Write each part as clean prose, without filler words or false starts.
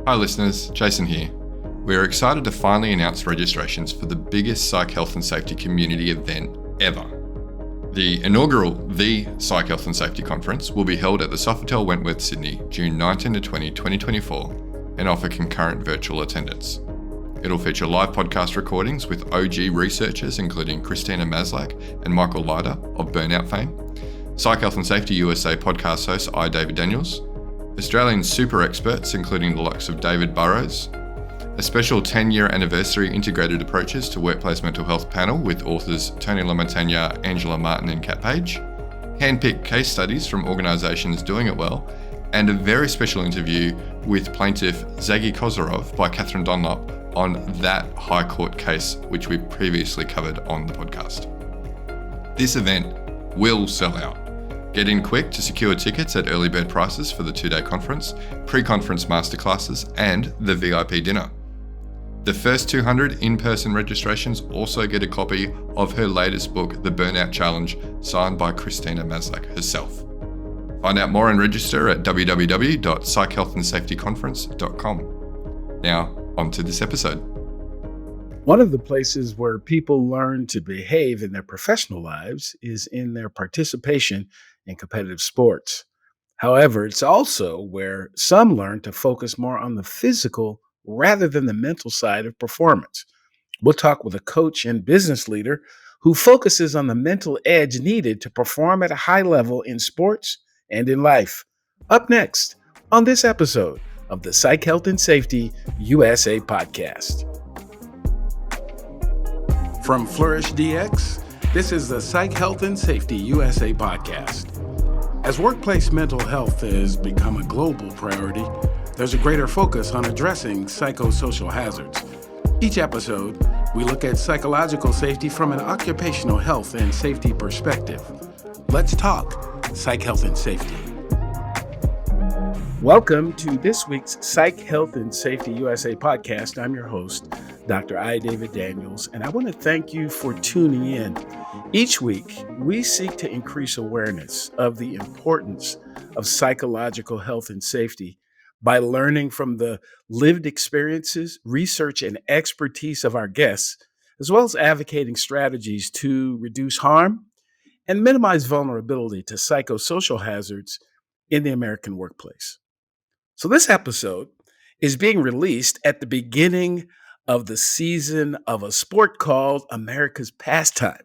Hi listeners, Jason here. We are excited to finally announce registrations for the biggest psych health and safety community event ever. The inaugural The Psych Health and Safety Conference will be held at the Sofitel Wentworth, Sydney, June 19 to 20, 2024 and offer concurrent virtual attendance. It'll feature live podcast recordings with OG researchers including Christina Maslach and Michael Leiter of Burnout fame, Psych Health and Safety USA podcast host I. David Daniels, Australian super experts including the likes of David Burrows, a special 10-year anniversary integrated approaches to workplace mental health panel with authors Tony LaMontagne, Angela Martin and Kat Page, hand-picked case studies from organisations doing it well, and a very special interview with plaintiff Zagi Kozarov by Catherine Dunlop on that High Court case which we previously covered on the podcast. This event will sell out. Get in quick to secure tickets at early bird prices for the 2-day conference, pre-conference masterclasses, and the VIP dinner. The first 200 in-person registrations also get a copy of her latest book, The Burnout Challenge, signed by Christina Maslach herself. Find out more and register at www.psychhealthandsafetyconference.com. Now, on to this episode. One of the places where people learn to behave in their professional lives is in their participation in competitive sports. However, it's also where some learn to focus more on the physical rather than the mental side of performance. We'll talk with a coach and business leader who focuses on the mental edge needed to perform at a high level in sports and in life. Up next on this episode of the Psych Health and Safety USA podcast. From Flourish DX, this is the Psych Health and Safety USA podcast. As workplace mental health has become a global priority, there's a greater focus on addressing psychosocial hazards. Each episode, we look at psychological safety from an occupational health and safety perspective. Let's talk Psych Health and Safety. Welcome to this week's Psych Health and Safety USA podcast. I'm your host, Dr. I. David Daniels, and I want to thank you for tuning in. Each week, we seek to increase awareness of the importance of psychological health and safety by learning from the lived experiences, research, and expertise of our guests, as well as advocating strategies to reduce harm and minimize vulnerability to psychosocial hazards in the American workplace. So this episode is being released at the beginning of the season of a sport called America's Pastime.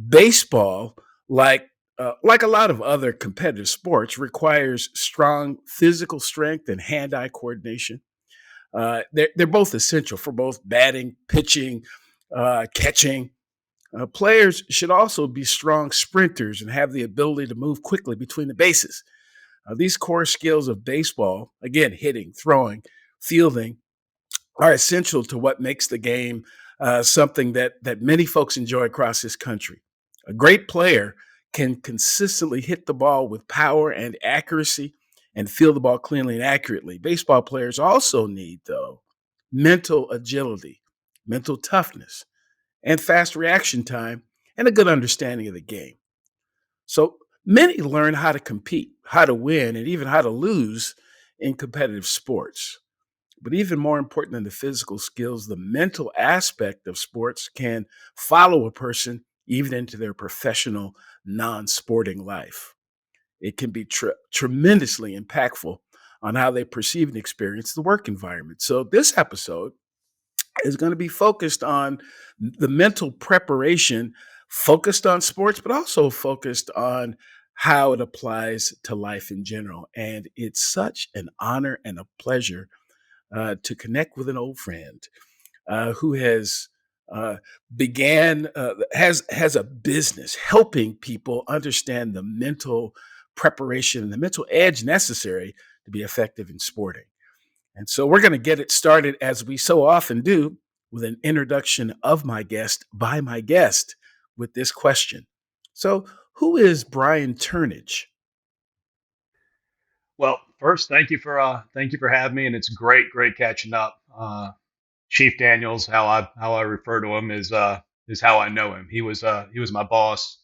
Baseball, like a lot of other competitive sports, requires strong physical strength and hand-eye coordination. They're both essential for both batting, pitching, catching. Players should also be strong sprinters and have the ability to move quickly between the bases. These core skills of baseball, again, hitting, throwing, fielding, are essential to what makes the game something that many folks enjoy across this country. A great player can consistently hit the ball with power and accuracy and field the ball cleanly and accurately. Baseball players also need, though, mental agility, mental toughness, and fast reaction time, and a good understanding of the game. So many learn how to compete, how to win, and even how to lose in competitive sports. But even more important than the physical skills, the mental aspect of sports can follow a person even into their professional, non-sporting life. It can be tremendously impactful on how they perceive and experience the work environment. So this episode is going to be focused on the mental preparation, focused on sports, but also focused on how it applies to life in general. And it's such an honor and a pleasure to connect with an old friend who has has a business helping people understand the mental preparation and the mental edge necessary to be effective in sporting. And so we're going to get it started, as we so often do, with an introduction of my guest by my guest with this question. So, who is Brian Turnage? Well, first, thank you for having me, and it's great catching up. Chief Daniels, how I refer to him, is how I know him. He was my boss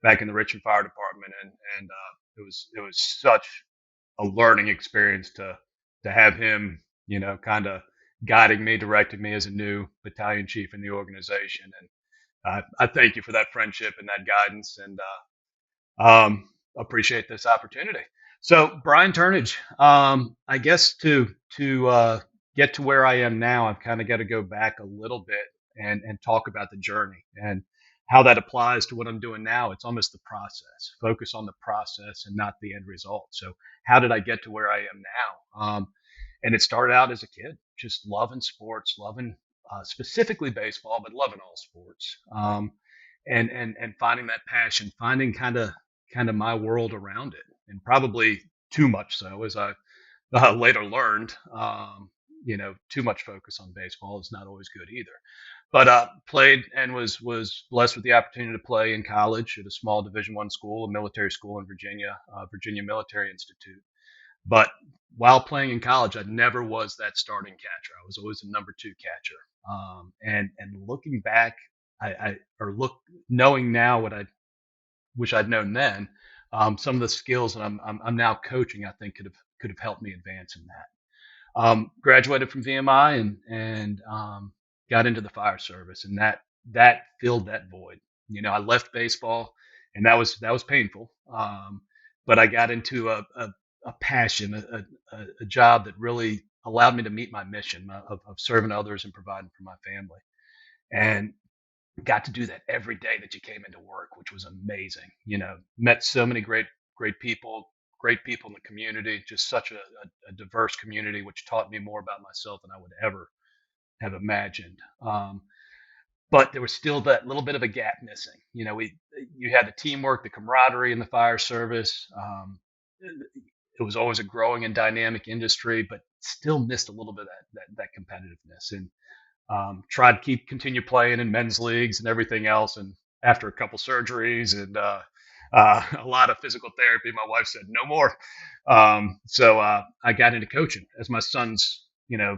back in the Richmond Fire Department, and it was such a learning experience to have him kind of guiding me, directing me as a new battalion chief in the organization. And I thank you for that friendship and that guidance, and appreciate this opportunity. So, Brian Turnage, I guess to get to where I am now, I've kind of got to go back a little bit and talk about the journey and how that applies to what I'm doing now. It's almost the process. Focus on the process and not the end result. So, how did I get to where I am now? And it started out as a kid, just loving sports, loving specifically baseball, but loving all sports. And finding that passion, finding kind of my world around it, and probably too much so, as I later learned. Too much focus on baseball is not always good either. But played and was blessed with the opportunity to play in college at a small Division I school, a military school in Virginia, Virginia Military Institute. But while playing in college, I never was that starting catcher. I was always a number two catcher. And looking back, knowing now what I wish I'd known then, some of the skills that I'm now coaching, I think could have helped me advance in that. Graduated from VMI and got into the fire service, and that filled that void. I left baseball, and that was painful. But I got into a passion, a job that really allowed me to meet my mission of serving others and providing for my family, and got to do that every day that you came into work, which was amazing. Met so many great people, great people in the community, just such a diverse community, which taught me more about myself than I would ever have imagined. But there was still that little bit of a gap missing. You had the teamwork, the camaraderie in the fire service. It was always a growing and dynamic industry, but still missed a little bit of that competitiveness. And tried to continue playing in men's leagues and everything else. And after a couple surgeries and a lot of physical therapy, my wife said no more. So I got into coaching as my sons,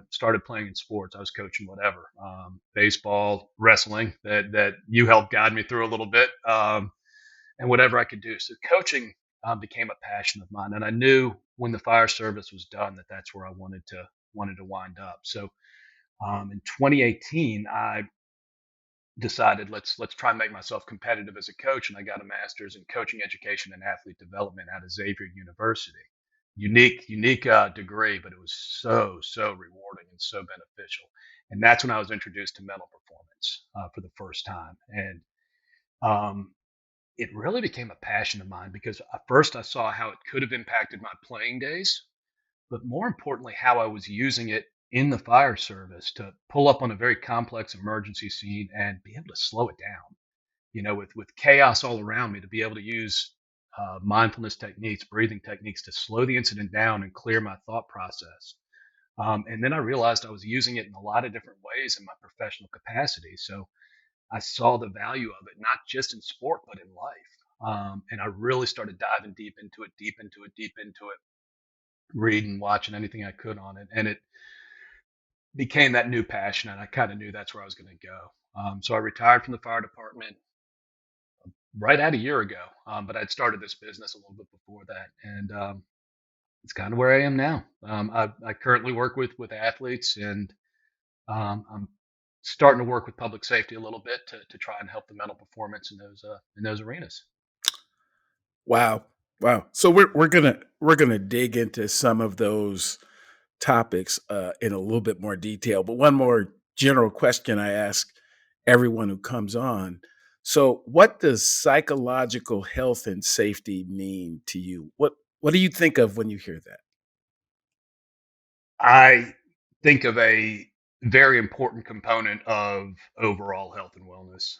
started playing in sports. I was coaching whatever, baseball, wrestling, that you helped guide me through a little bit, and whatever I could do. So coaching became a passion of mine, and I knew when the fire service was done that's where I wanted to wind up. So in 2018, I decided let's try and make myself competitive as a coach, and I got a master's in coaching education and athlete development out of Xavier University. Unique degree, but it was so rewarding and so beneficial. And that's when I was introduced to mental performance for the first time, and it really became a passion of mine because at first I saw how it could have impacted my playing days, but more importantly, how I was using it in the fire service to pull up on a very complex emergency scene and be able to slow it down. With chaos all around me, to be able to use mindfulness techniques, breathing techniques to slow the incident down and clear my thought process. And then I realized I was using it in a lot of different ways in my professional capacity. So I saw the value of it, not just in sport, but in life. And I really started diving deep into it, reading, watching anything I could on it. And it became that new passion, and I kind of knew that's where I was going to go. So I retired from the fire department right at a year ago, but I'd started this business a little bit before that, and it's kind of where I am now. I currently work with athletes, and I'm starting to work with public safety a little bit to try and help the mental performance in those arenas. Wow. Wow. So we're gonna dig into some of those topics in a little bit more detail. But one more general question I ask everyone who comes on. So, what does psychological health and safety mean to you? What do you think of when you hear that? I think of a very important component of overall health and wellness.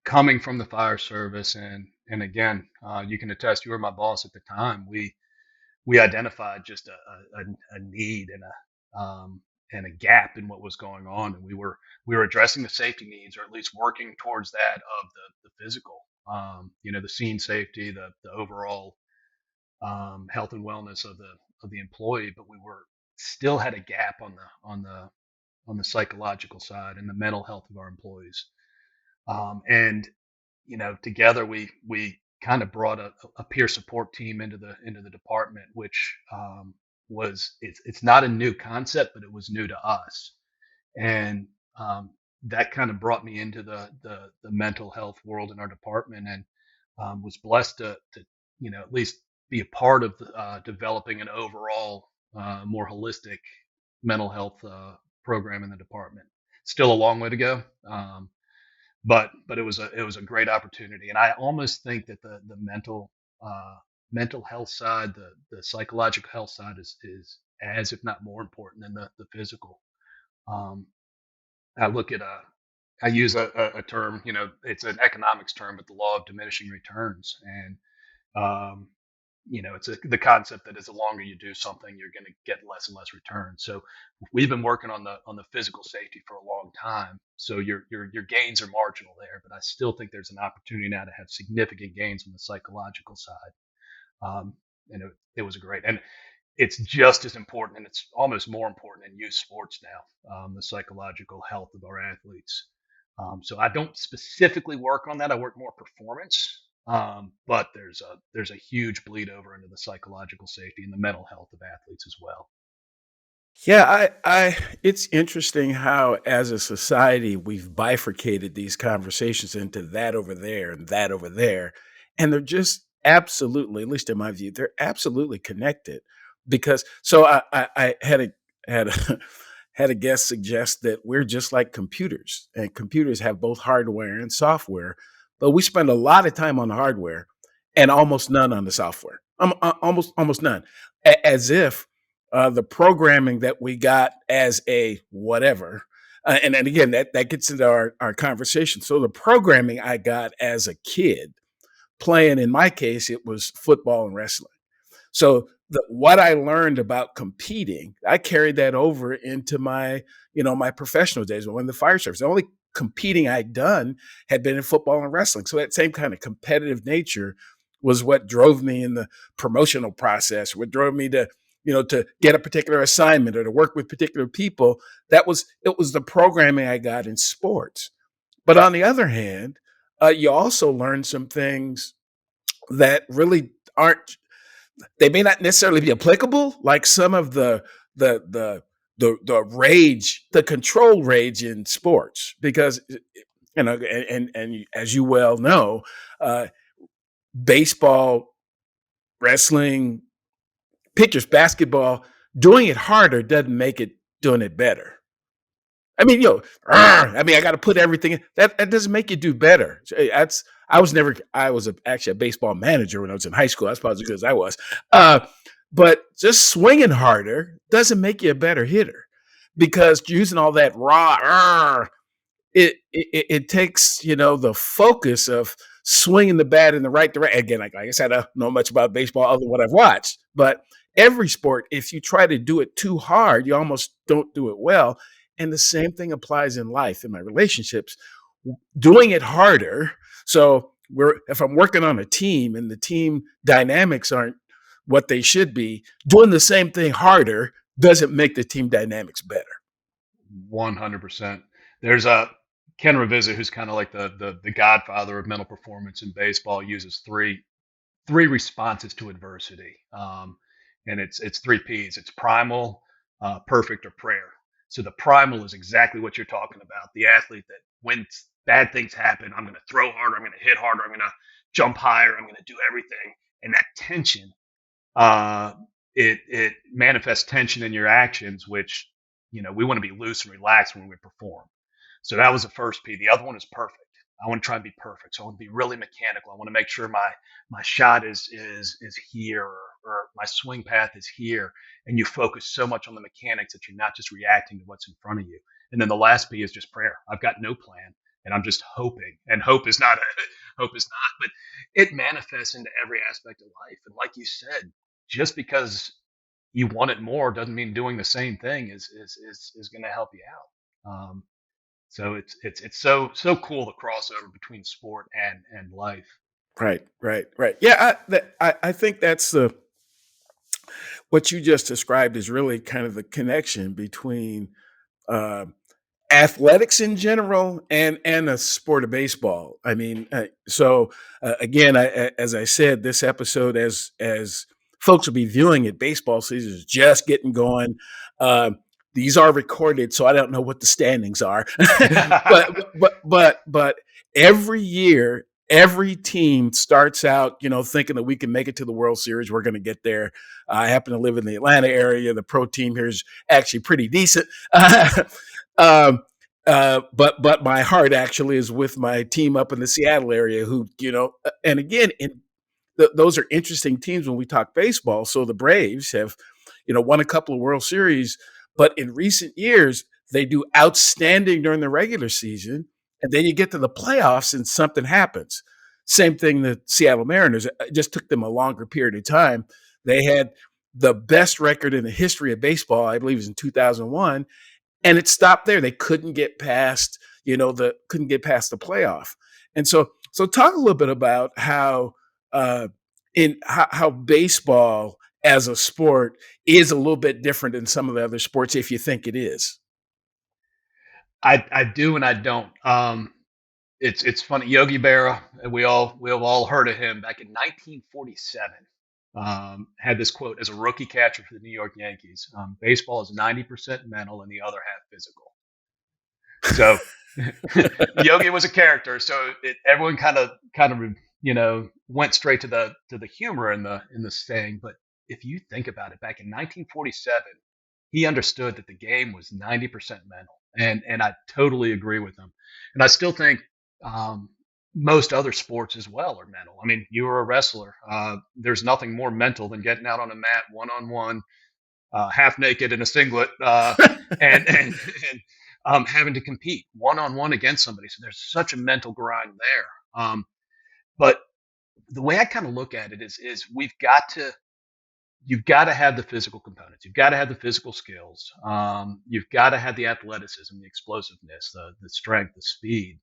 Coming from the fire service, and again, you can attest. You were my boss at the time. We identified just a need and a gap in what was going on, and we were addressing the safety needs, or at least working towards that of the physical. The scene safety, the overall health and wellness of the employee, but we were still had a gap on the psychological side and the mental health of our employees. And together we kind of brought a peer support team into the department, which it's not a new concept, but it was new to us. And that kind of brought me into the mental health world in our department, and was blessed to at least be a part of developing an overall more holistic mental health program in the department. Still a long way to go, but it was a great opportunity, and I almost think that the mental health side, the psychological health side is as if not more important than the physical. Um, I look at I use a term, it's an economics term, but the law of diminishing returns. And, um, it's the concept that as the longer you do something, you're going to get less and less return. So we've been working on the physical safety for a long time. So your gains are marginal there, but I still think there's an opportunity now to have significant gains on the psychological side. And it was a great, and it's just as important, and it's almost more important in youth sports now, the psychological health of our athletes. So I don't specifically work on that. I work more performance, but there's a huge bleed over into the psychological safety and the mental health of athletes as well. Yeah, it's interesting how, as a society, we've bifurcated these conversations into that over there and that over there. And they're just absolutely, at least in my view, they're absolutely connected. Because so I had a had a guest suggest that we're just like computers, and computers have both hardware and software, but we spend a lot of time on the hardware and almost none on the software. Almost none, as if the programming that we got as a whatever. And again, that gets into our conversation. So the programming I got as a kid playing, in my case, it was football and wrestling. So what I learned about competing, I carried that over into my professional days when in the fire service. The only competing I'd done had been in football and wrestling. So that same kind of competitive nature was what drove me in the promotional process, what drove me to get a particular assignment or to work with particular people. It was the programming I got in sports. But on the other hand, you also learn some things that really aren't, they may not necessarily be applicable, like some of the the rage, the control rage in sports, because and as you well know, uh, baseball, wrestling, pitchers, basketball, doing it harder doesn't make it doing it better. I mean, I got to put everything in. That doesn't make you do better. That's I was actually a baseball manager when I was in high school. That's probably as good as I was. Uh, but just swinging harder doesn't make you a better hitter, because using all that it takes the focus of swinging the bat in the right direction. Again, like I said, I don't know much about baseball other than what I've watched, but every sport, if you try to do it too hard, you almost don't do it well. And the same thing applies in life, in my relationships, doing it harder. So if I'm working on a team and the team dynamics aren't what they should be, doing the same thing harder doesn't make the team dynamics better. 100%. There's a Ken Ravizza, who's kind of like the godfather of mental performance in baseball, uses three responses to adversity, and it's three P's. It's primal, perfect, or prayer. So the primal is exactly what you're talking about. The athlete that when bad things happen, I'm going to throw harder, I'm going to hit harder, I'm going to jump higher, I'm going to do everything, and that tension, uh, it manifests tension in your actions, which we want to be loose and relaxed when we perform. So that was the first P. The other one is perfect. I want to try and be perfect. So I want to be really mechanical. I want to make sure my shot is here, or my swing path is here. And you focus so much on the mechanics that you're not just reacting to what's in front of you. And then the last P is just prayer. I've got no plan, and I'm just hoping. And hope is not hope is not, but it manifests into every aspect of life. And like you said, just because you want it more doesn't mean doing the same thing is going to help you out. So it's so cool, the crossover between sport and life. Right. Yeah, I think that's what you just described is really kind of the connection between uh, athletics in general and a sport of baseball. I mean, again, as I said, this episode, as folks will be viewing it. Baseball season is just getting going. Uh, these are recorded, so I don't know what the standings are. but every year, every team starts out, thinking that we can make it to the World Series. We're going to get there. I happen to live in the Atlanta area. The pro team here is actually pretty decent. But my heart actually is with my team up in the Seattle area who, and again, those are interesting teams when we talk baseball. So the Braves have, won a couple of World Series, but in recent years, they do outstanding during the regular season. And then you get to the playoffs and something happens. Same thing, the Seattle Mariners. It just took them a longer period of time. They had the best record in the history of baseball, I believe it was in 2001. And it stopped there. They couldn't get past, couldn't get past the playoff. And so talk a little bit about how how baseball as a sport is a little bit different than some of the other sports, if you think it is. I do and I don't. It's funny. Yogi Berra, we have all heard of him back in 1947. Had this quote as a rookie catcher for the New York Yankees: "Baseball is 90% mental and the other half physical." So Yogi was a character. So everyone kind of went straight to the humor in the saying. But if you think about it, back in 1947, he understood that the game was 90% mental, and I totally agree with him. And I still think most other sports as well are mental. I mean, you were a wrestler. There's nothing more mental than getting out on a mat one-on-one, half naked in a singlet, and having to compete one-on-one against somebody. So there's such a mental grind there. But the way I kind of look at it is you've got to have the physical components. You've got to have the physical skills. You've got to have the athleticism, the explosiveness, the strength, the speed.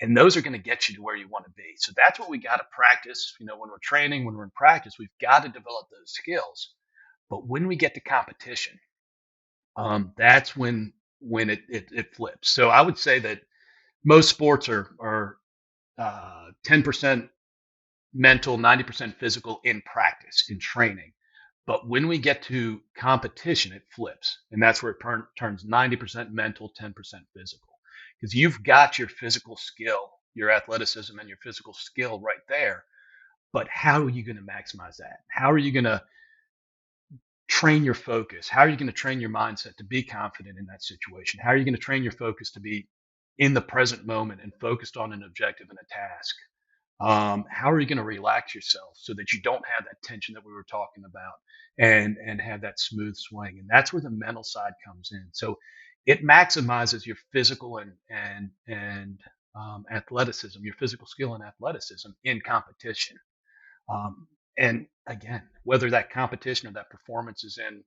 And those are going to get you to where you want to be. So that's what we got to practice. When we're training, when we're in practice, we've got to develop those skills. But when we get to competition, that's when it flips. So I would say that most sports are 10% mental, 90% physical in practice, in training. But when we get to competition, it flips. And that's where it turns 90% mental, 10% physical. Because you've got your physical skill, your athleticism and your physical skill right there. But how are you going to maximize that? How are you going to train your focus? How are you going to train your mindset to be confident in that situation? How are you going to train your focus to be in the present moment and focused on an objective and a task? How are you going to relax yourself so that you don't have that tension that we were talking about and have that smooth swing? And that's where the mental side comes in. So it maximizes your physical and athleticism, your physical skill and athleticism in competition. And again, whether that competition or that performance is in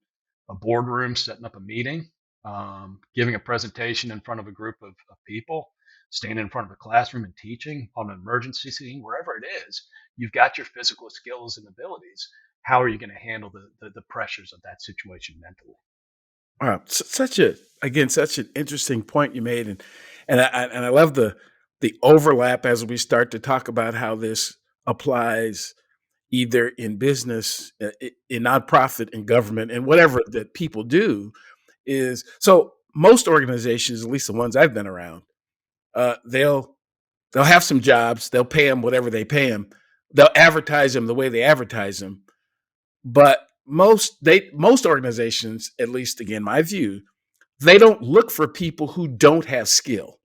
a boardroom, setting up a meeting, giving a presentation in front of a group of people, standing in front of a classroom and teaching on an emergency scene, wherever it is, you've got your physical skills and abilities. How are you going to handle the pressures of that situation mentally? Wow, such an interesting point you made, and I love the overlap as we start to talk about how this applies either in business, in nonprofit, in government, and whatever that people do. Is so most organizations, at least the ones I've been around, they'll have some jobs, they'll pay them whatever they pay them, they'll advertise them the way they advertise them, but most organizations, at least again my view, they don't look for people who don't have skill.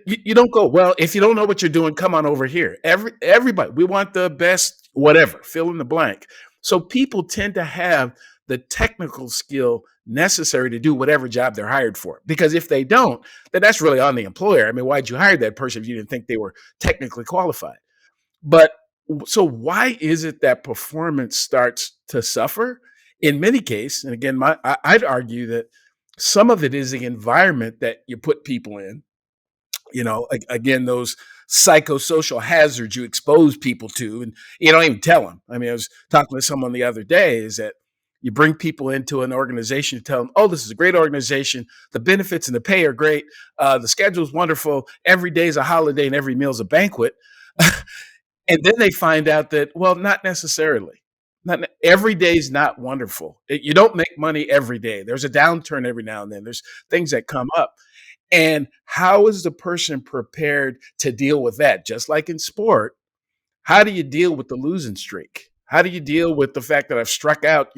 You don't go, well, if you don't know what you're doing, come on over here. Everybody, we want the best, whatever, fill in the blank. So people tend to have the technical skill necessary to do whatever job they're hired for. Because if they don't, then that's really on the employer. I mean, why'd you hire that person if you didn't think they were technically qualified? But so why is it that performance starts to suffer? In many cases, and again, I'd argue that some of it is the environment that you put people in. Again, those psychosocial hazards you expose people to, and you don't even tell them. I mean, I was talking to someone the other day, is that you bring people into an organization to tell them, oh, this is a great organization. The benefits and the pay are great. The schedule is wonderful. Every day is a holiday and every meal is a banquet. And then they find out that, well, not necessarily. Not every day is not wonderful. You don't make money every day. There's a downturn every now and then. There's things that come up. And how is the person prepared to deal with that? Just like in sport, how do you deal with the losing streak? How do you deal with the fact that I've struck out,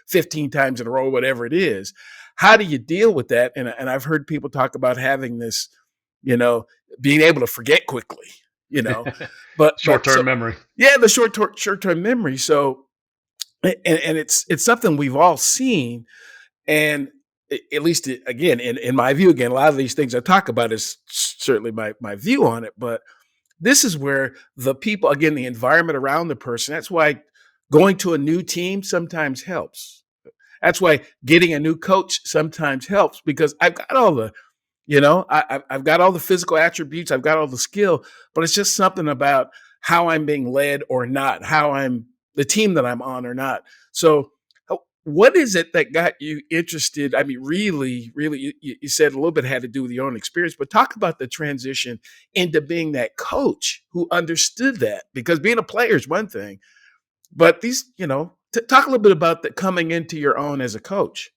15 times in a row, whatever it is? How do you deal with that? And I've heard people talk about having this, you know, being able to forget quickly, you know, but so Short-term memory. yeah, the short term memory. So and it's something we've all seen, and at least again in my view, again, a lot of these things I talk about is certainly my view on it, but this is where the people, again, the environment around the person, that's why going to a new team sometimes helps. That's why getting a new coach sometimes helps, because I've got all the, I've got all the physical attributes, I've got all the skill, but it's just something about how I'm being led or not, how I'm the team that I'm on or not. So, what is it that got you interested? I mean, really, really, you said a little bit had to do with your own experience, but talk about the transition into being that coach who understood that, because being a player is one thing, but talk a little bit about that coming into your own as a coach.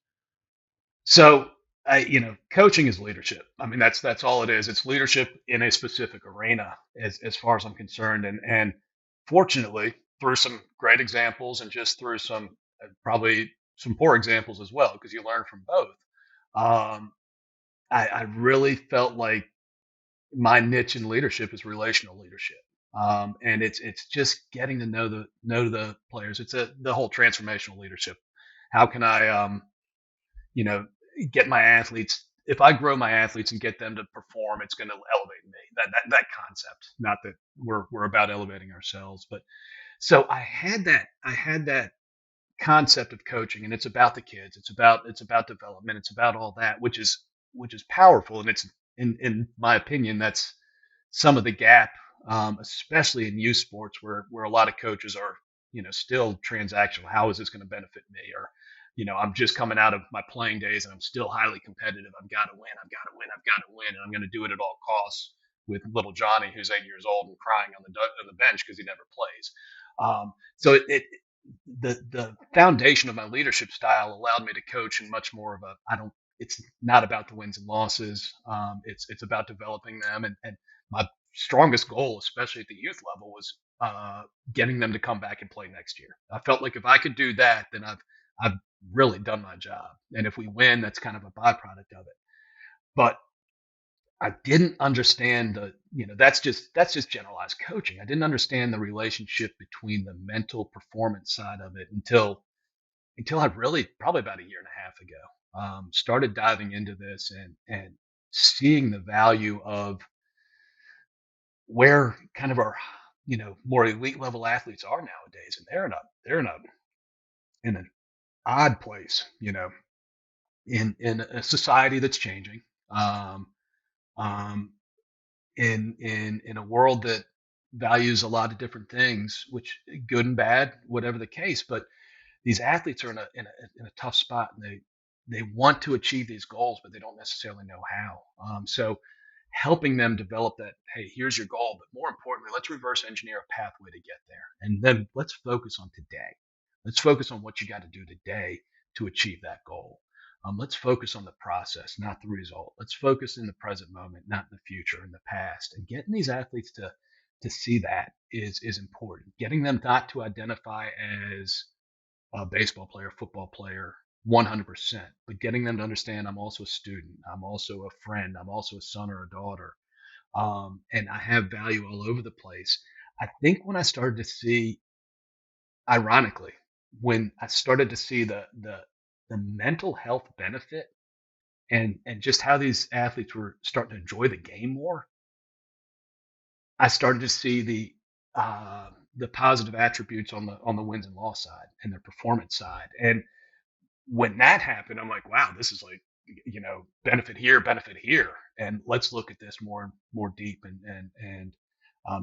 So, coaching is leadership. I mean, that's all it is. It's leadership in a specific arena, as far as I'm concerned. And fortunately, through some great examples and just through some probably some poor examples as well, because you learn from both. Um, I really felt like my niche in leadership is relational leadership. And it's just getting to know the players. It's the whole transformational leadership. How can I you know, get my athletes. If I grow my athletes and get them to perform, it's going to elevate me. That concept. Not that we're about elevating ourselves, but so I had that concept of coaching, and it's about the kids. It's about development. It's about all that, which is powerful, and it's in my opinion that's some of the gap, especially in youth sports, where a lot of coaches are, still transactional. How is this going to benefit me? Or, I'm just coming out of my playing days and I'm still highly competitive. I've got to win. I've got to win. I've got to win, and I'm going to do it at all costs. With little Johnny, who's 8 years old and crying on the bench because he never plays. So the foundation of my leadership style allowed me to coach in much more of a I don't. It's not about the wins and losses. It's about developing them, and my strongest goal, especially at the youth level, was getting them to come back and play next year. I felt like if I could do that, then I've really done my job. And if we win, that's kind of a byproduct of it. But I didn't understand that's just generalized coaching. I didn't understand the relationship between the mental performance side of it until I really probably about a year and a half ago started diving into this and seeing the value of where kind of our more elite level athletes are nowadays, and they're in an odd place, in a society that's changing, um, um, in a world that values a lot of different things, which good and bad, whatever the case. But these athletes are in a tough spot, and they want to achieve these goals, but they don't necessarily know how. So helping them develop that, hey, here's your goal, but more importantly, let's reverse engineer a pathway to get there, and then let's focus on today. Let's focus on what you got to do today to achieve that goal. Let's focus on the process, not the result. Let's focus in the present moment, not in the future, in the past. And getting these athletes to see that is important. Getting them not to identify as a baseball player, football player, 100%, but getting them to understand I'm also a student, I'm also a friend, I'm also a son or a daughter, and I have value all over the place. I think when I started to see, ironically, when I started to see the mental health benefit and just how these athletes were starting to enjoy the game more, I started to see the positive attributes on the wins and loss side and their performance side. And when that happened, I'm like, wow, this is like, benefit here, and let's look at this more deep, and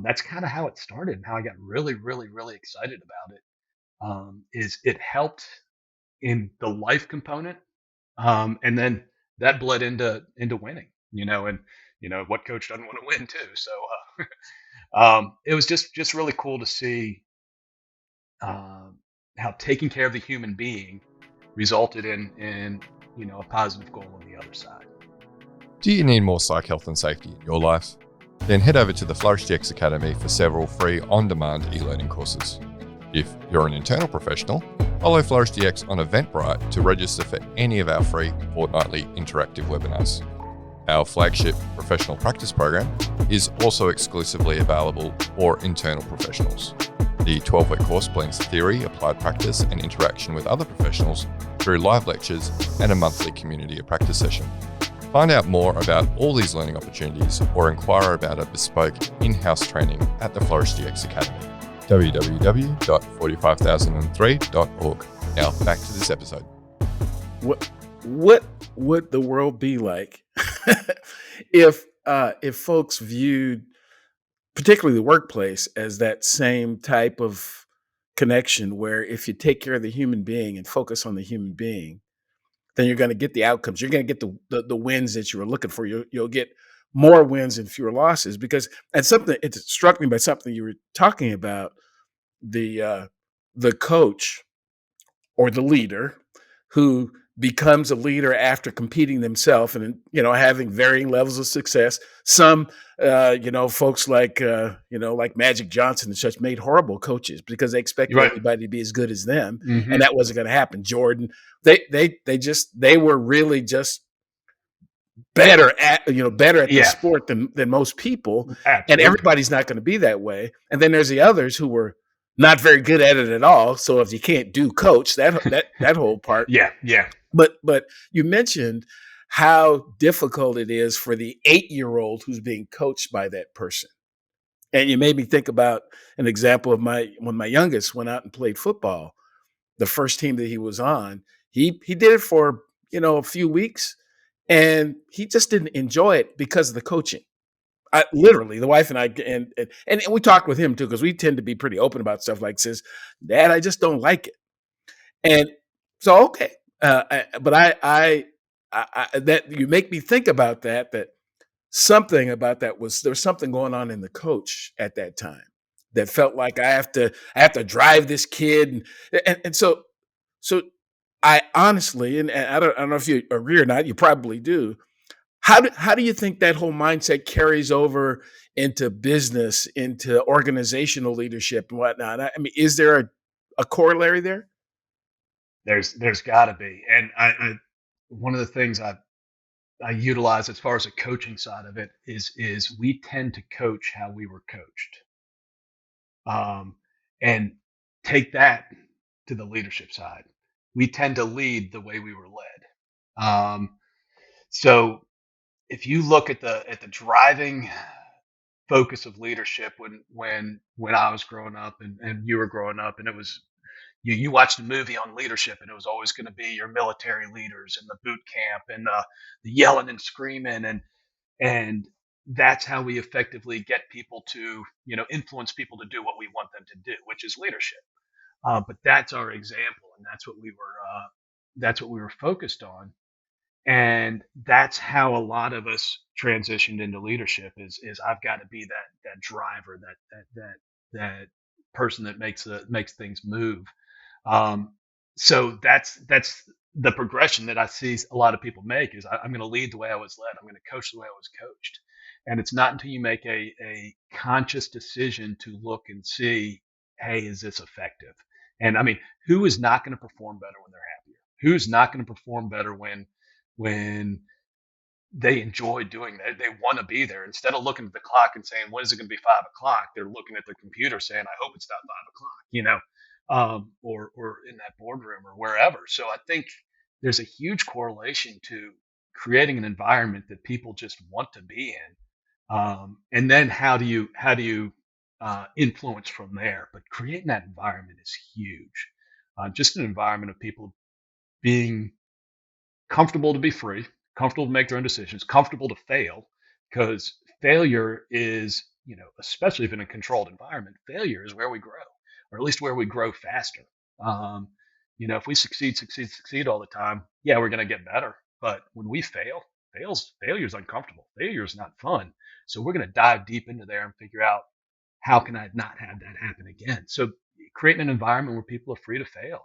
that's kind of how it started, and how I got really, really, really excited about it. Is it helped in the life component, and then that bled into winning, and what coach doesn't want to win too. So it was just really cool to see taking care of the human being resulted in a positive goal on the other side. Do you need more psych health and safety in your life? Then head over to the FlourishDX Academy for several free on-demand e-learning courses. If you're an internal professional, follow FlourishDX on Eventbrite to register for any of our free fortnightly interactive webinars. Our flagship professional practice program is also exclusively available for internal professionals. The 12-week course blends theory, applied practice, and interaction with other professionals through live lectures and a monthly community of practice session. Find out more about all these learning opportunities or inquire about a bespoke in-house training at the FlourishDX Academy. www.45003.org. Now back to this episode. What would the world be like if folks viewed particularly the workplace as that same type of connection where if you take care of the human being and focus on the human being, then you're going to get the outcomes. You're going to get the wins that you were looking for. You'll get more wins and fewer losses because it struck me by something you were talking about, the coach or the leader who becomes a leader after competing themselves and having varying levels of success. Some folks like Magic Johnson and such made horrible coaches because they expected everybody to be as good as them, and that wasn't going to happen. Jordan, they were really just better at the sport than most people. Absolutely. And everybody's not going to be that way. And then there's the others who were not very good at it at all. So if you can't do coach, that whole part. Yeah. But you mentioned how difficult it is for the 8-year-old who's being coached by that person. And you made me think about an example of when my youngest went out and played football. The first team that he was on, he did it for, a few weeks, and he just didn't enjoy it because of the coaching. Literally, the wife and I, and we talked with him too, because we tend to be pretty open about stuff like this. Dad, I just don't like it. And so, okay. But I that you make me think about that something about that there was something going on in the coach at that time that felt like I have to drive this kid. And so I honestly, and I don't know if you agree or not, you probably do. How do you think that whole mindset carries over into business, into organizational leadership and whatnot? I mean, is there a corollary there? There's got to be, and I one of the things I utilize as far as the coaching side of it is we tend to coach how we were coached, and take that to the leadership side. We tend to lead the way we were led. So if you look at the driving focus of leadership when I was growing up and you were growing up, and it was you watched a movie on leadership and it was always going to be your military leaders and the boot camp and the yelling and screaming, and that's how we effectively get people to influence people to do what we want them to do, which is leadership. But that's our example, and that's what we were focused on. And that's how a lot of us transitioned into leadership is I've got to be that driver, that person that makes things move. So that's the progression that I see a lot of people make is I'm going to lead the way I was led. I'm going to coach the way I was coached. And it's not until you make a conscious decision to look and see, hey, is this effective? And I mean, who is not going to perform better when they're happier? Who's not going to perform better when they enjoy doing that? They want to be there. Instead of looking at the clock and saying, when is it going to be 5 o'clock? They're looking at the computer saying, I hope it's not 5 o'clock, or in that boardroom or wherever. So I think there's a huge correlation to creating an environment that people just want to be in. And then how do you influence from there? But creating that environment is huge. Just an environment of people being comfortable to be free, comfortable to make their own decisions, comfortable to fail, because failure is, especially if in a controlled environment, failure is where we grow, or at least where we grow faster. If we succeed all the time, yeah, we're going to get better. But when we failure is uncomfortable. Failure is not fun. So we're going to dive deep into there and figure out how can I not have that happen again. So creating an environment where people are free to fail,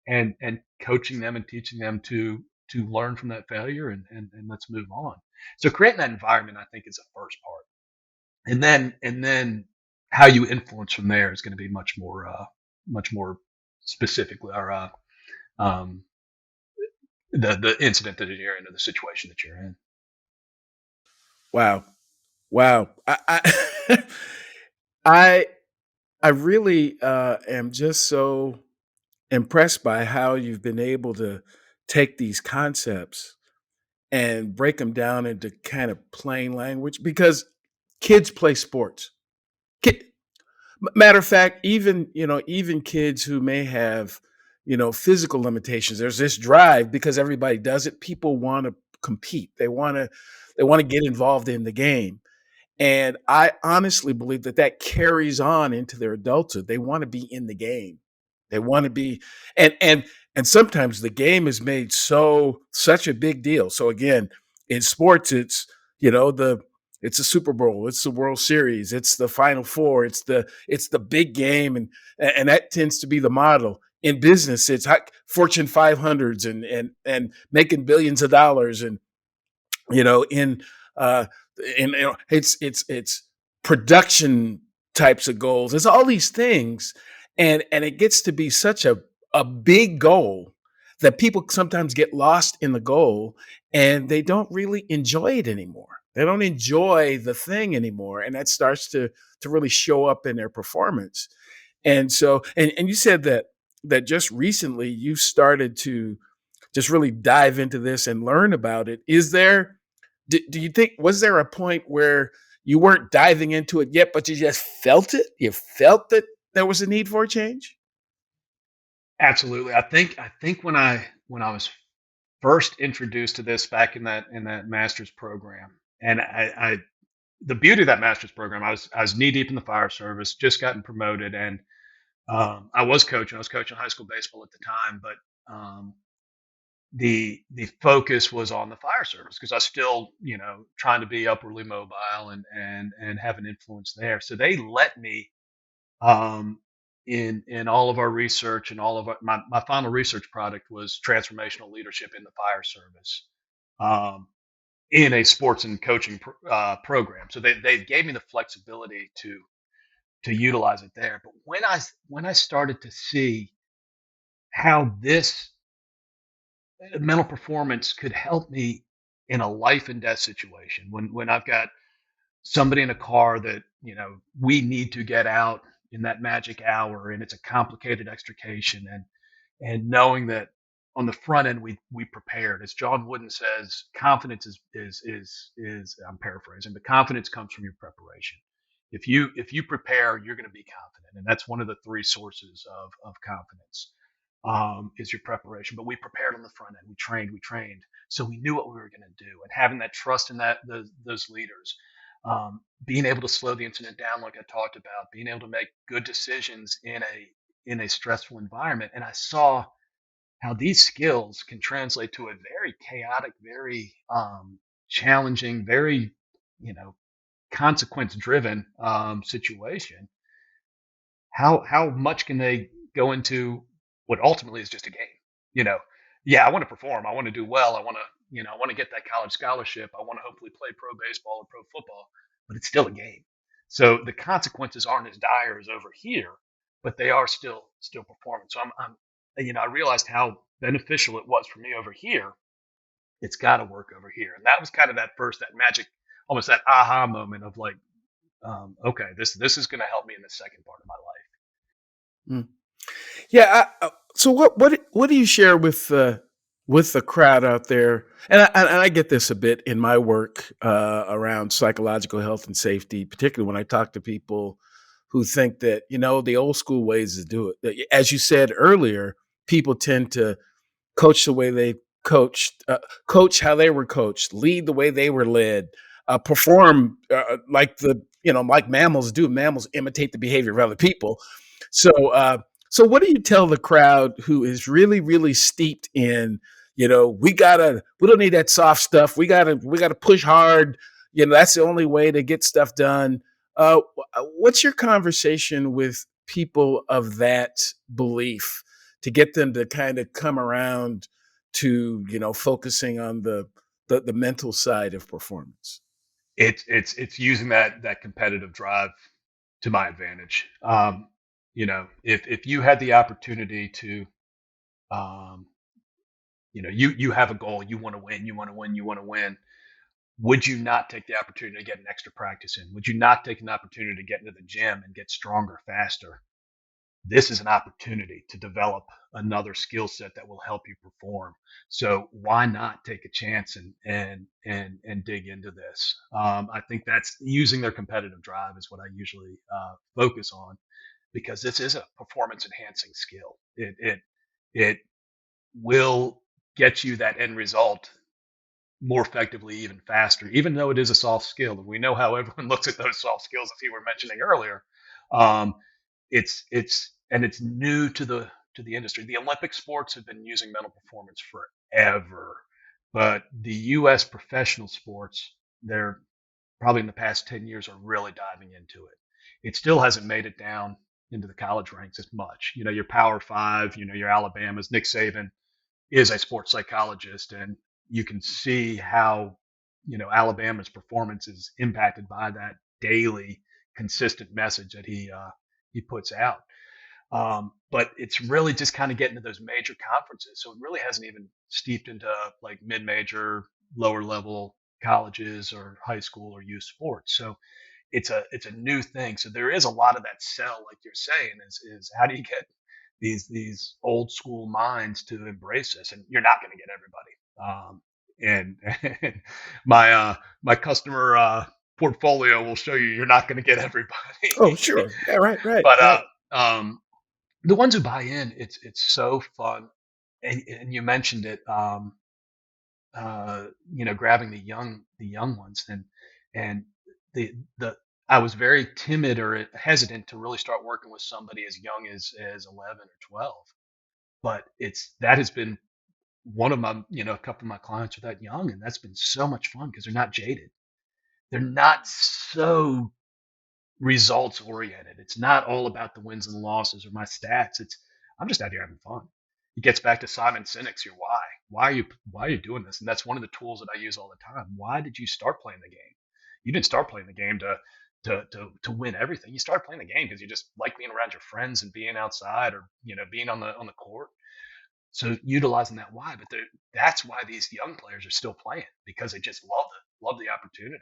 and coaching them and teaching them to learn from that failure and let's move on. So creating that environment, I think, is the first part, and then how you influence from there is going to be much more specifically, or um, the incident that you're in, or the situation that you're in. Wow. Wow. I I, I really am just so impressed by how you've been able to take these concepts and break them down into kind of plain language because kids play sports. Ki- Matter of fact, even kids who may have, physical limitations, there's this drive because everybody does it. People want to compete. They want to get involved in the game. And I honestly believe that that carries on into their adulthood. They want to be in the game. They want to be, and and sometimes the game is made such a big deal. So again, in sports, it's the Super Bowl, it's the World Series, it's the Final Four, it's the big game, and that tends to be the model. In business, it's Fortune 500s and making billions of dollars, and you know in uh it's production types of goals. It's all these things, and it gets to be such a big goal that people sometimes get lost in the goal, and they don't really enjoy it anymore. They don't enjoy the thing anymore, and that starts to really show up in their performance. And so, and you said that just recently you started to just really dive into this and learn about it. Do you think, was there a point where you weren't diving into it yet, but you just felt it? You felt that there was a need for a change? Absolutely. I think when I was first introduced to this back in that master's program, and I the beauty of that master's program, I was knee deep in the fire service, just gotten promoted, and I was coaching. I was coaching high school baseball at the time, but the focus was on the fire service because I was still, trying to be upwardly mobile and have an influence there. So they let me, um, in all of our research, and all of my final research product was transformational leadership in the fire service, um, in a sports and coaching program. So they gave me the flexibility to utilize it there. But when I started to see how this mental performance could help me in a life and death situation, when I've got somebody in a car that we need to get out in that magic hour, and it's a complicated extrication, and knowing that on the front end we prepared. As John Wooden says, confidence is I'm paraphrasing, but confidence comes from your preparation. If you prepare, you're going to be confident, and that's one of the three sources of confidence, is your preparation. But we prepared on the front end. We trained, so we knew what we were going to do, and having that trust in those leaders, being able to slow the incident down, like I talked about, being able to make good decisions in a stressful environment. And I saw how these skills can translate to a very chaotic, very challenging, very consequence driven situation. How much can they go into what ultimately is just a game? You know, yeah, I want to perform, I want to do well, I want to get that college scholarship, I want to hopefully play pro baseball or pro football, but it's still a game. So the consequences aren't as dire as over here, but they are still performing. So I realized how beneficial it was for me over here. It's got to work over here, and that was kind of that magic, almost that aha moment of like, okay, this is going to help me in the second part of my life. Mm. Yeah. So what do you share with the crowd out there? And I get this a bit in my work around psychological health and safety, particularly when I talk to people who think that the old school ways to do it. As you said earlier, people tend to coach the way they coached, coach how they were coached, lead the way they were led, perform like mammals do. Mammals imitate the behavior of other people. So, so what do you tell the crowd who is really, really steeped in, we don't need that soft stuff. We gotta push hard. That's the only way to get stuff done. What's your conversation with people of that belief to get them to kind of come around to, focusing on the mental side of performance? It's using that competitive drive to my advantage. If you had the opportunity to, um, you have a goal, you want to win, you want to win, you want to win. Would you not take the opportunity to get an extra practice in? Would you not take an opportunity to get into the gym and get stronger faster? This is an opportunity to develop another skill set that will help you perform. So why not take a chance and dig into this? I think that's using their competitive drive is what I usually focus on, because this is a performance enhancing skill. It will get you that end result more effectively, even faster, even though it is a soft skill. And we know how everyone looks at those soft skills, as you were mentioning earlier. Um, it's new to the industry. The Olympic sports have been using mental performance forever, but the U.S. professional sports, they're probably in the past 10 years are really diving into it. It still hasn't made it down into the college ranks as much. Your Power Five, your Alabamas. Nick Saban is a sports psychologist, and you can see how Alabama's performance is impacted by that daily consistent message that he puts out. But it's really just kind of getting to those major conferences. So it really hasn't even steeped into like mid-major, lower level colleges or high school or youth sports. So it's a new thing. So there is a lot of that sell, like you're saying, is how do you get these old school minds to embrace this? And you're not going to get everybody. And my customer portfolio will show you're not going to get everybody. Oh, sure. Yeah, right, right. But right. The ones who buy in, it's so fun. And you mentioned it, grabbing the young ones, and the I was very timid or hesitant to really start working with somebody as young as 11 or 12. But that has been one of my, a couple of my clients are that young, and that's been so much fun because they're not jaded. They're not so results oriented. It's not all about the wins and the losses or my stats. I'm just out here having fun. It gets back to Simon Sinek's your why. Why are you doing this? And that's one of the tools that I use all the time. Why did you start playing the game? You didn't start playing the game to win everything. You started playing the game because you just like being around your friends and being outside, or being on the court. So utilizing that why, but that's why these young players are still playing, because they just love the opportunity.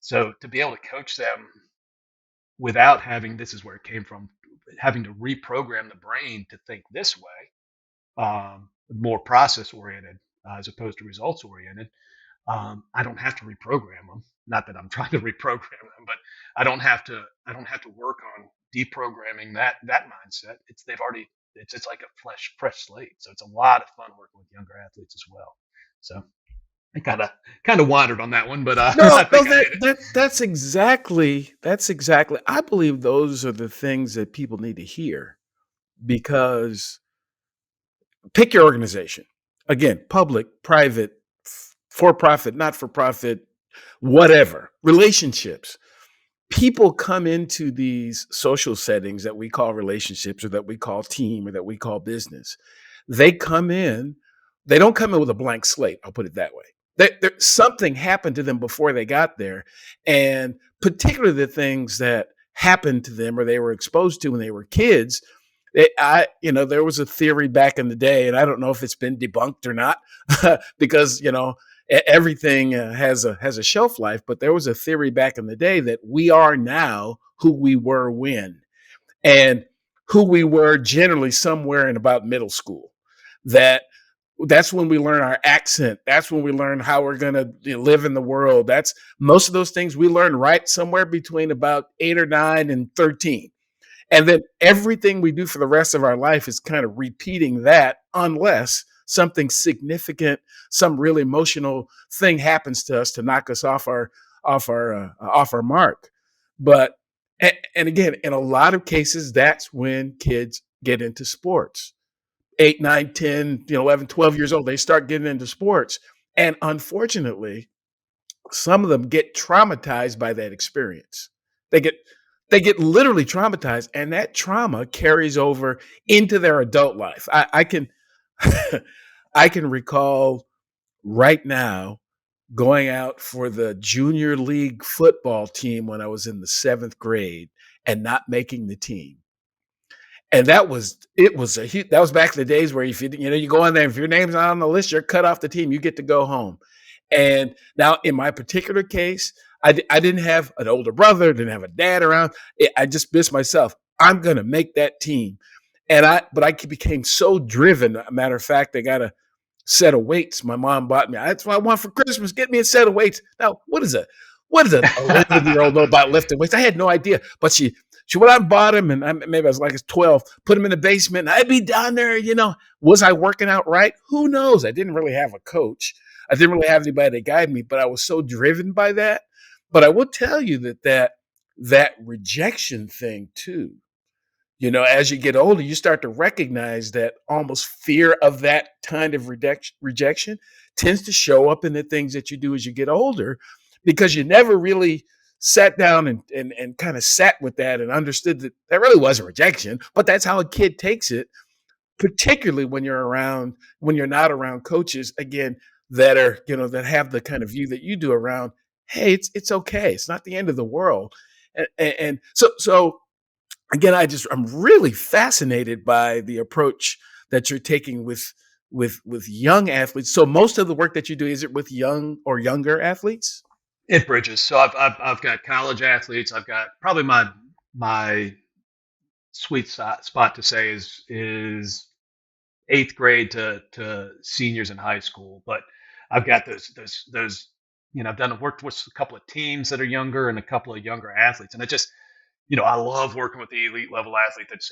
So to be able to coach them without having, this is where it came from, having to reprogram the brain to think this way, more process oriented as opposed to results oriented. I don't have to reprogram them. Not that I'm trying to reprogram them, but I don't have to work on deprogramming that mindset. It's like a fresh slate. So it's a lot of fun working with younger athletes as well. So I kind of wandered on that one, but No, I think I hit it. that's exactly. I believe those are the things that people need to hear, because pick your organization. Again, public, private, for profit, not for profit, whatever. Relationships. People come into these social settings that we call relationships, or that we call team, or that we call business. They don't come in with a blank slate. I'll put it that way. Something happened to them before they got there. And particularly the things that happened to them or they were exposed to when they were kids. There was a theory back in the day, and I don't know if it's been debunked or not, because, everything has a shelf life. But there was a theory back in the day that we are now who we were when, and who we were generally somewhere in about middle school. That's when we learn our accent. That's when we learn how we're going to live in the world. That's most of those things we learn right somewhere between about 8 or 9 and 13. And then everything we do for the rest of our life is kind of repeating that, unless something significant, some really emotional thing happens to us to knock us off our mark. But and again, in a lot of cases, that's when kids get into sports. 8, 9, 10, 11, 12 years old, they start getting into sports. And unfortunately, some of them get traumatized by that experience. They they get literally traumatized, and that trauma carries over into their adult life. I can I can recall right now going out for the junior league football team when I was in the 7th grade and not making the team. And that was that was back in the days where if you go on there, if your name's not on the list, you're cut off the team, you get to go home. And now in my particular case, I didn't have an older brother, didn't have a dad around. I just missed myself. I'm going to make that team. But I became so driven. A matter of fact, I got a set of weights my mom bought me. That's what I want for Christmas. Get me a set of weights. Now, what does an 11-year-old know about lifting weights? I had no idea. But she went out and bought him, and maybe I was like 12, put him in the basement. I'd be down there, Was I working out right? Who knows? I didn't really have a coach. I didn't really have anybody to guide me, but I was so driven by that. But I will tell you that rejection thing too, as you get older, you start to recognize that almost fear of that kind of rejection tends to show up in the things that you do as you get older, because you never really sat down and kind of sat with that and understood that really wasn't rejection, but that's how a kid takes it, particularly when you're not around coaches, again, that are, that have the kind of view that you do around, hey, it's okay. It's not the end of the world. And so again, I'm really fascinated by the approach that you're taking with young athletes. So most of the work that you do, is it with young or younger athletes? It bridges. So I've got college athletes. I've got probably my sweet spot to say is 8th grade to seniors in high school. But I've got those I've worked with a couple of teams that are younger and a couple of younger athletes, and it just I love working with the elite level athlete that's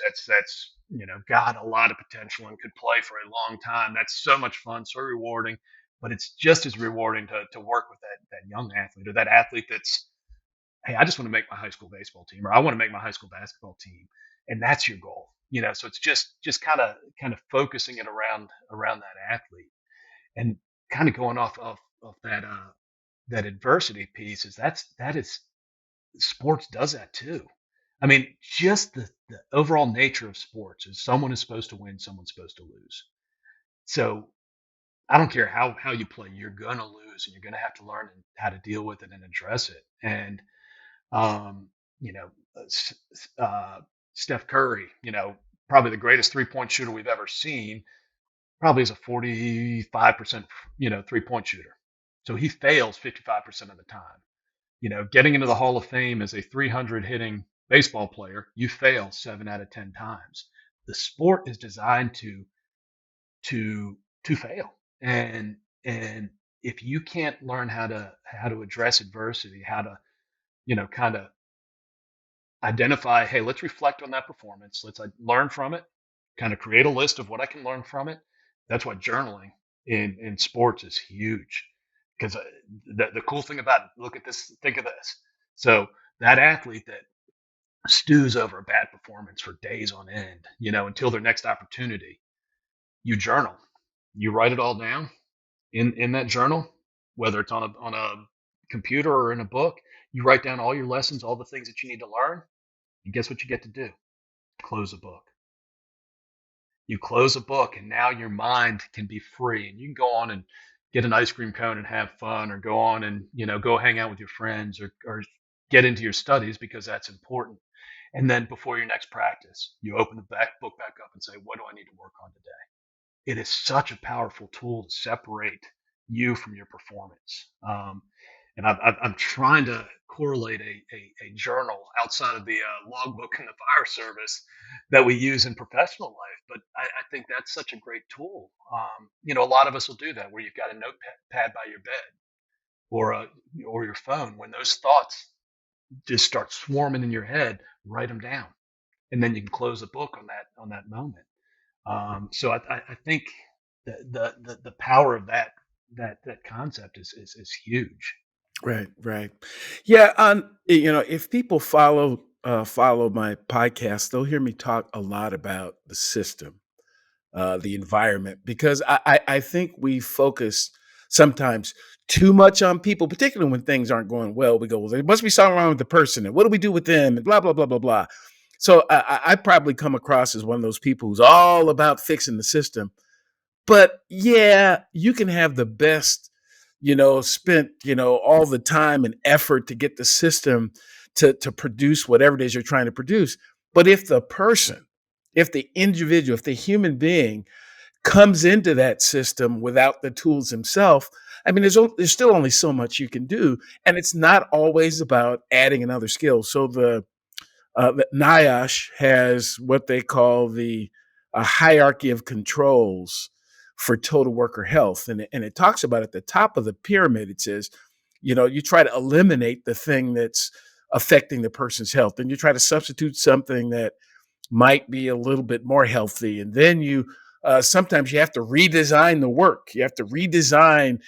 got a lot of potential and could play for a long time. That's so much fun, so rewarding. But it's just as rewarding to work with that young athlete, or that athlete that's, hey, I just want to make my high school baseball team, or I want to make my high school basketball team, and that's your goal. So it's just kind of focusing it around that athlete, and kind of going off of that adversity piece. That is sports does that too. I mean, just the overall nature of sports is someone is supposed to win, someone's supposed to lose. So I don't care how you play, you're gonna lose, and you're gonna have to learn how to deal with it and address it. And um, you know, Steph Curry, probably the greatest 3-point shooter we've ever seen, probably is a 45%, 3-point shooter. So he fails 55% of the time. Getting into the Hall of Fame as a 300 hitting baseball player, you fail 7 out of 10 times. The sport is designed to fail, and if you can't learn how to address adversity, how to kind of identify, hey, let's reflect on that performance, let's learn from it, kind of create a list of what I can learn from it. That's why journaling in sports is huge, because the cool thing about it, look at this, think of this. So that athlete that stews over a bad performance for days on end, until their next opportunity, you journal, you write it all down in that journal, whether it's on a computer or in a book. You write down all your lessons, all the things that you need to learn, and guess what you get to do? Close a book. You close a book, and now your mind can be free, and you can go on and get an ice cream cone and have fun, or go on and go hang out with your friends, or get into your studies, because that's important. And then before your next practice, you open the book back up and say, what do I need to work on today? It is such a powerful tool to separate you from your performance. And I'm trying to correlate a journal outside of the logbook in the fire service that we use in professional life. But I think that's such a great tool. A lot of us will do that, where you've got a notepad by your bed, or your phone. When those thoughts just start swarming in your head, write them down, and then you can close the book on that moment. So I think the power of that concept is huge. Right. Yeah. If people follow my podcast, they'll hear me talk a lot about the system, the environment, because I think we focus sometimes too much on people, particularly when things aren't going well. We go, well, there must be something wrong with the person, and what do we do with them, and blah blah blah blah blah. So I probably come across as one of those people who's all about fixing the system. But yeah, you can have the best, spent, all the time and effort to get the system to produce whatever it is you're trying to produce. But if the person, if the individual, if the human being comes into that system without the tools himself, I mean, there's still only so much you can do, and it's not always about adding another skill. So the NIOSH has what they call the hierarchy of controls for total worker health. And it talks about at the top of the pyramid, it says, you try to eliminate the thing that's affecting the person's health, and you try to substitute something that might be a little bit more healthy. And then you sometimes you have to redesign the work. You have to redesign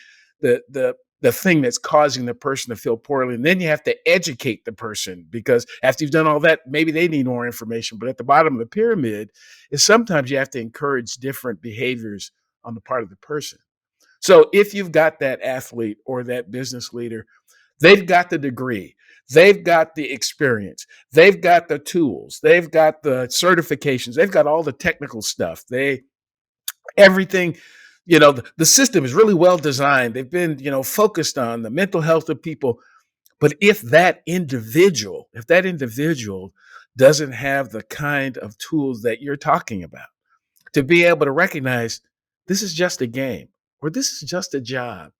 the thing that's causing the person to feel poorly. And then you have to educate the person, because after you've done all that, maybe they need more information. But at the bottom of the pyramid is sometimes you have to encourage different behaviors on the part of the person. So if you've got that athlete or that business leader, they've got the degree, they've got the experience, they've got the tools, they've got the certifications, they've got all the technical stuff. Everything, the system is really well designed. They've been, focused on the mental health of people. But if that individual doesn't have the kind of tools that you're talking about to be able to recognize this is just a game or this is just a job.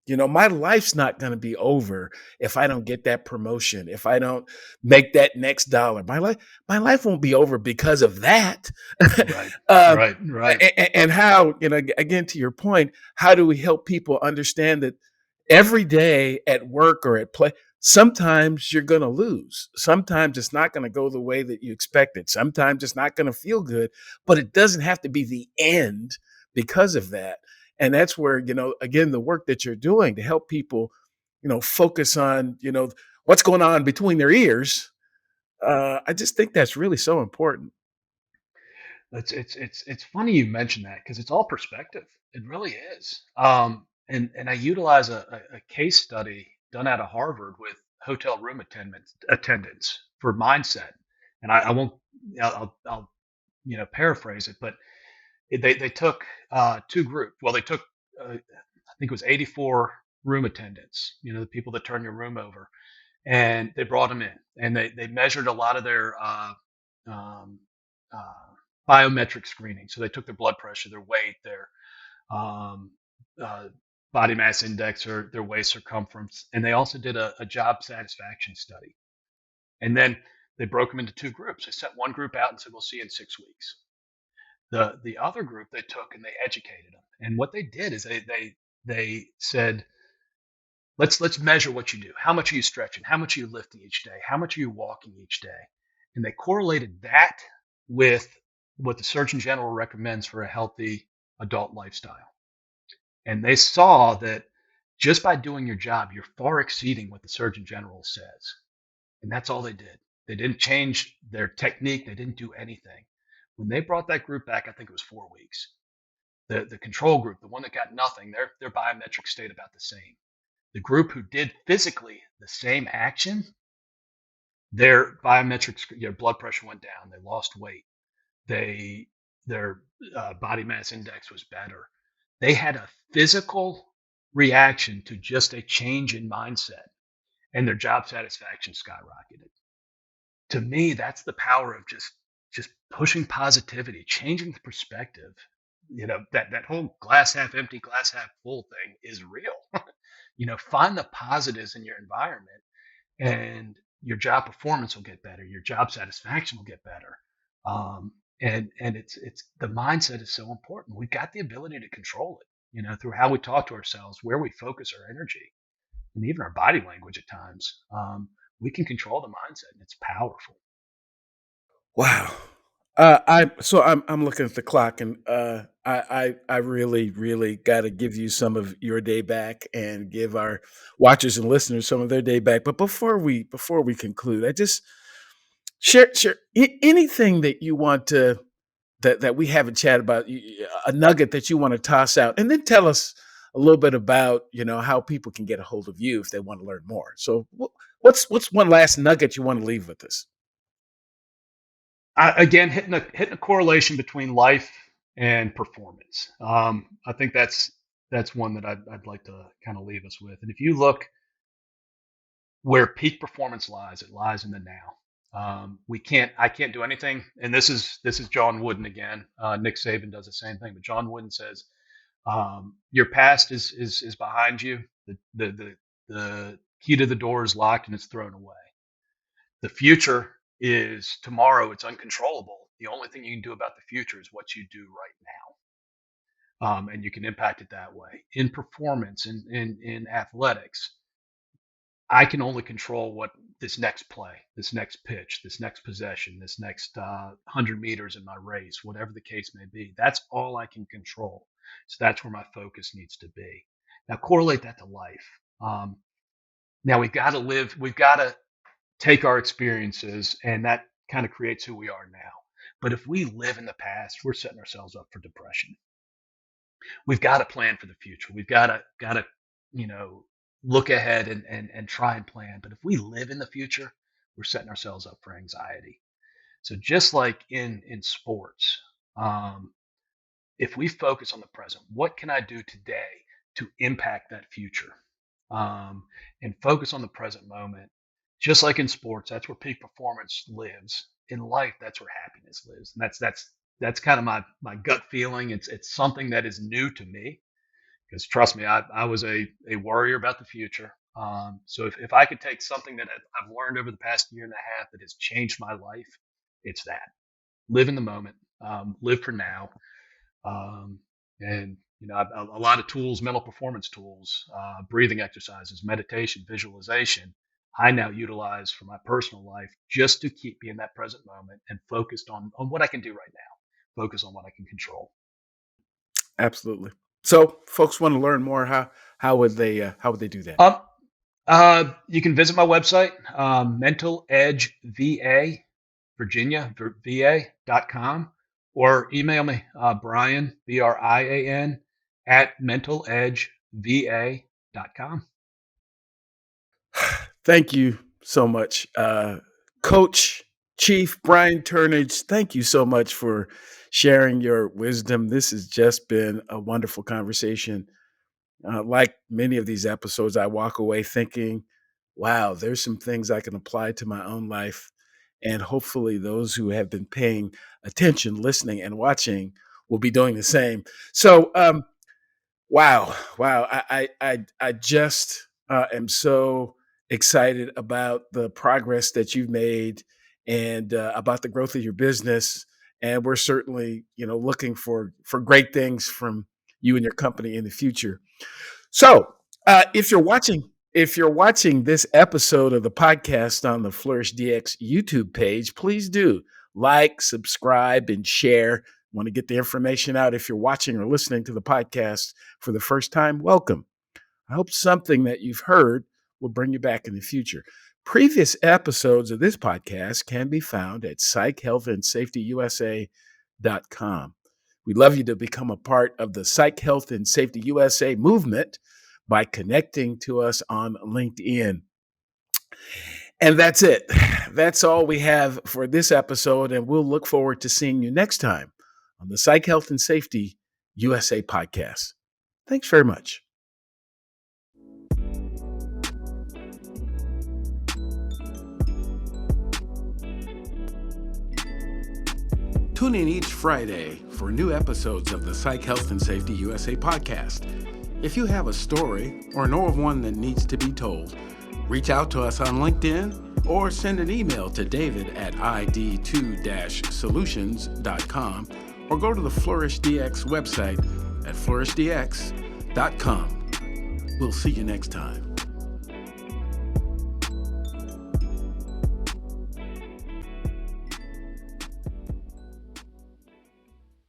My life's not going to be over if I don't get that promotion, if I don't make that next dollar. My life won't be over because of that. Right, um, right. and how, again, to your point, how do we help people understand that every day at work or at play, sometimes you're going to lose. Sometimes it's not going to go the way that you expected. Sometimes it's not going to feel good, but it doesn't have to be the end because of that. And that's where, again, the work that you're doing to help people, focus on, what's going on between their ears. I just think that's really so important. It's funny you mentioned that, because it's all perspective. It really is. And I utilize a case study done out of Harvard with hotel room attendants for mindset. And I won't, I'll paraphrase it, but they took two groups. Well, they took I think it was 84 room attendants, the people that turn your room over, and they brought them in, and they measured a lot of their um, uh, biometric screening. So they took their blood pressure, their weight, their um, uh, body mass index, or their waist circumference, and they also did a job satisfaction study. And then they broke them into two groups. They sent one group out and said, "We'll see you in 6 weeks." The other group they took and they educated them. And what they did is they said, let's measure what you do. How much are you stretching? How much are you lifting each day? How much are you walking each day? And they correlated that with what the Surgeon General recommends for a healthy adult lifestyle. And they saw that just by doing your job, you're far exceeding what the Surgeon General says. And that's all they did. They didn't change their technique. They didn't do anything. When they brought that group back, I think it was 4 weeks. The control group, the one that got nothing, their biometrics stayed about the same. The group who did physically the same action, their biometrics, blood pressure went down. They lost weight. Their body mass index was better. They had a physical reaction to just a change in mindset, and their job satisfaction skyrocketed. To me, that's the power of just pushing positivity, changing the perspective. That whole glass half empty, glass half full thing is real. Find the positives in your environment, and your job performance will get better. Your job satisfaction will get better. And it's the mindset is so important. We've got the ability to control it, through how we talk to ourselves, where we focus our energy, and even our body language at times. We can control the mindset, and it's powerful. Wow. I'm looking at the clock, and I really really got to give you some of your day back and give our watchers and listeners some of their day back. But before we conclude, I just share anything that you want that we haven't chatted about, a nugget that you want to toss out, and then tell us a little bit about, how people can get a hold of you if they want to learn more. So what's one last nugget you want to leave with us? Again, hitting a correlation between life and performance. I think that's one that I'd like to kind of leave us with. And if you look where peak performance lies, it lies in the now. I can't do anything. And this is John Wooden again. Nick Saban does the same thing, but John Wooden says, your past is behind you. The key to the door is locked and it's thrown away. The future is tomorrow. It's uncontrollable. The only thing you can do about the future is what you do right now. And you can impact it that way. In performance, in athletics, I can only control what this next play, this next pitch, this next possession, this next 100 meters in my race, whatever the case may be. That's all I can control. So that's where my focus needs to be. Now correlate that to life. Now we've got to take our experiences, and that kind of creates who we are now. But if we live in the past, we're setting ourselves up for depression. We've got to plan for the future. We've got to look ahead and try and plan. But if we live in the future, we're setting ourselves up for anxiety. So just like in sports, if we focus on the present, what can I do today to impact that future? And focus on the present moment. Just like in sports, that's where peak performance lives. In life, that's where happiness lives. And that's kind of my gut feeling. It's something that is new to me, because trust me, I was a worrier about the future. So if I could take something that I've learned over the past year and a half that has changed my life, it's that. Live in the moment, live for now. And a lot of tools, mental performance tools, breathing exercises, meditation, visualization, I now utilize for my personal life just to keep me in that present moment and focused on what I can do right now. Focus on what I can control. Absolutely. So, folks want to learn more. How would they do that? You can visit my website, Mental Edge VA, Virginia, VA.com, or email me, Brian, BRIAN, at mentaledgeva.com. Thank you so much, Coach Chief Brian Turnage. Thank you so much for sharing your wisdom. This has just been a wonderful conversation. Like many of these episodes, I walk away thinking, wow, there's some things I can apply to my own life. And hopefully those who have been paying attention, listening, and watching will be doing the same. So, wow. I just am so excited about the progress that you've made and about the growth of your business. And we're certainly, looking for great things from you and your company in the future. So if you're watching this episode of the podcast on the Flourish DX YouTube page, please do like, subscribe, and share. Want to get the information out. If you're watching or listening to the podcast for the first time, welcome. I hope something that you've heard will bring you back in the future. Previous episodes of this podcast can be found at psychealthandsafetyusa.com. We'd love you to become a part of the Psych Health and Safety USA movement by connecting to us on LinkedIn. And that's it. That's all we have for this episode, and we'll look forward to seeing you next time on the Psych Health and Safety USA podcast. Thanks very much. Tune in each Friday for new episodes of the Psych Health and Safety USA podcast. If you have a story or know of one that needs to be told, reach out to us on LinkedIn or send an email to David at id2-solutions.com or go to the Flourish DX website at flourishdx.com. We'll see you next time.